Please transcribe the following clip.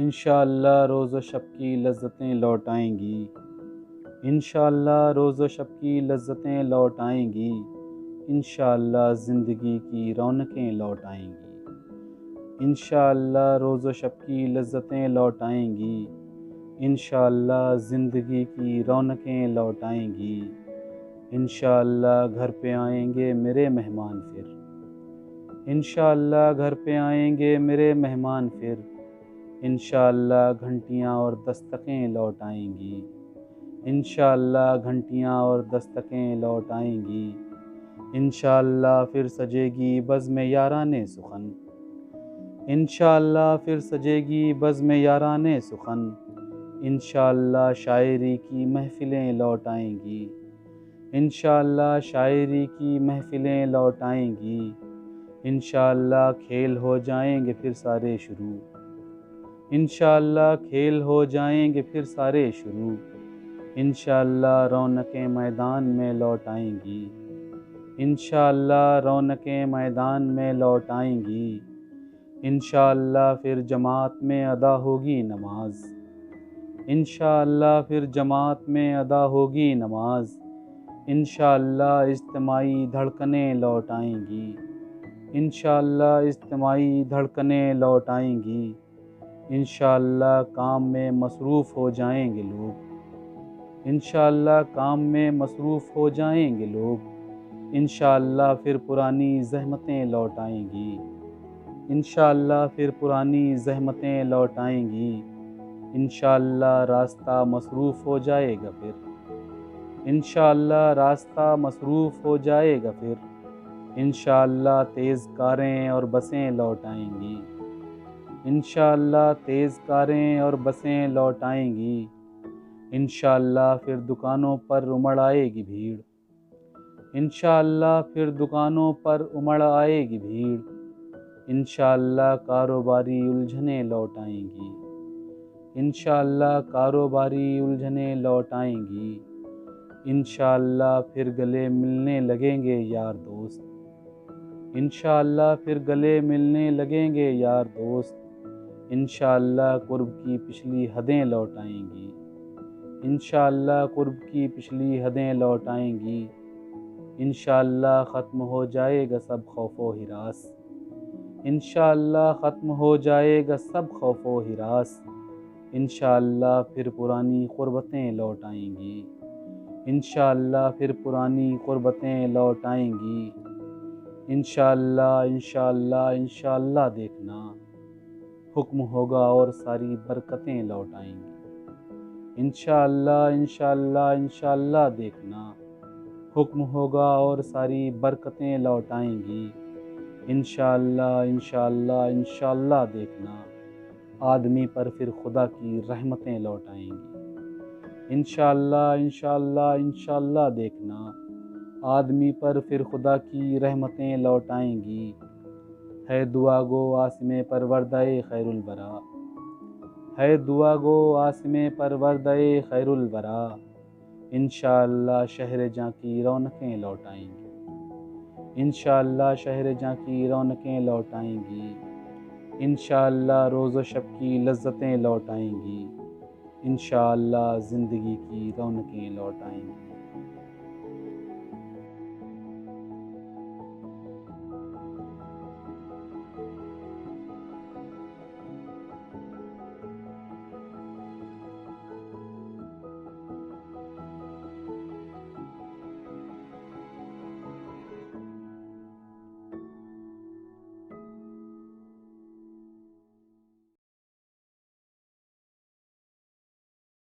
انشاءاللہ روز و شب کی لذتیں لوٹ آئیں گی، انشاءاللہ روز و شب کی لذتیں لوٹ آئیں گی، انشاءاللہ زندگی کی رونقیں لوٹ آئیں گی، انشاءاللہ روز و شب کی لذتیں لوٹ آئیں گی، انشاءاللہ زندگی کی رونقیں لوٹ آئیں گی، انشاءاللہ گھر پہ آئیں گے میرے مہمان پھر، انشاءاللہ گھر پہ آئیں گے میرے مہمان پھر، انشاءاللہ گھنٹیاں اور دستکیں لوٹ آئیں گی، انشاءاللہ گھنٹیاں اور دستکیں لوٹ آئیں گی، انشاءاللہ پھر سجے گی بزم یارانے سخن، انشاءاللہ پھر سجے گی بزم یارانے سخن، انشاءاللہ شاعری کی محفلیں لوٹ آئیں گی، انشاءاللہ شاعری کی محفلیں لوٹ آئیں گی، انشاءاللہ کھیل ہو جائیں گے پھر سارے شروع، انشاءاللہ کھیل ہو جائیں گے پھر سارے شروع، انشاءاللہ رونقیں میدان میں لوٹ آئیں گی، انشاءاللہ رونقیں میدان میں لوٹ آئیں گی، انشاءاللہ پھر جماعت میں ادا ہوگی نماز، انشاءاللہ پھر جماعت میں ادا ہوگی نماز، انشاءاللہ اجتماعی دھڑکنیں لوٹ آئیں گی، انشاءاللہ اجتماعی دھڑکنیں لوٹ آئیں گی، انشاءاللہ کام میں مصروف ہو جائیں گے لوگ، انشاءاللہ کام میں مصروف ہو جائیں گے لوگ، انشاءاللہ پھر پرانی زحمتیں لوٹ آئیں گی، انشاءاللہ پھر پرانی زحمتیں لوٹ آئیں گی، انشاءاللہ راستہ مصروف ہو جائے گا پھر، انشاءاللہ راستہ مصروف ہو جائے گا پھر، انشاءاللہ تیز کاریں اور بسیں لوٹ آئیں گی، انشاءاللہ تیز کاریں اور بسیں لوٹ آئیں گی، انشاءاللہ پھر دکانوں پر امڑ آئے گی بھیڑ، انشاءاللہ پھر دکانوں پر امڑ آئے گی بھیڑ، انشاءاللہ کاروباری الجھنیں لوٹ آئیں گی، انشاءاللہ کاروباری الجھنیں لوٹ آئیں گی، انشاءاللہ پھر گلے ملنے لگیں گے یار دوست، انشاءاللہ پھر گلے ملنے لگیں گے یار دوست، انشاءاللہ قرب کی پچھلی حدیں لوٹ آئیں گی، انشاءاللہ قرب کی پچھلی حدیں لوٹ آئیں گی، انشاءاللہ ختم ہو جائے گا سب خوف و ہراس، انشاءاللہ ختم ہو جائے گا سب خوف و ہراس، انشاءاللہ پھر پرانی قربتیں لوٹ آئیں گی، انشاءاللہ پھر پرانی قربتیں لوٹ آئیں گی، انشاءاللہ انشاءاللہ انشاءاللہ دیکھنا حکم ہوگا اور ساری برکتیں لوٹ آئیں گی، انشاءاللہ انشاءاللہ انشاءاللہ دیکھنا حکم ہوگا اور ساری برکتیں لوٹ آئیں گی، انشاءاللہ انشاءاللہ انشاءاللہ دیکھنا آدمی پر پھر خدا کی رحمتیں لوٹ آئیں گی، انشاءاللہ انشاءاللہ انشاءاللہ دیکھنا آدمی پر پھر خدا کی رحمتیں لوٹ آئیں گی، ہے دعا گو عاصم پروردہ خیر الورا، ہے دعا گو عاصم پروردہ خیر الورا، انشاءاللہ شہر جاں کی رونقیں لوٹ آئیں گی، انشاءاللہ شہر جاں کی رونقیں لوٹ آئیں گی، انشاءاللہ روز و شب کی لذتیں لوٹ آئیں گی، انشاءاللہ زندگی کی رونقیں لوٹ آئیں گی۔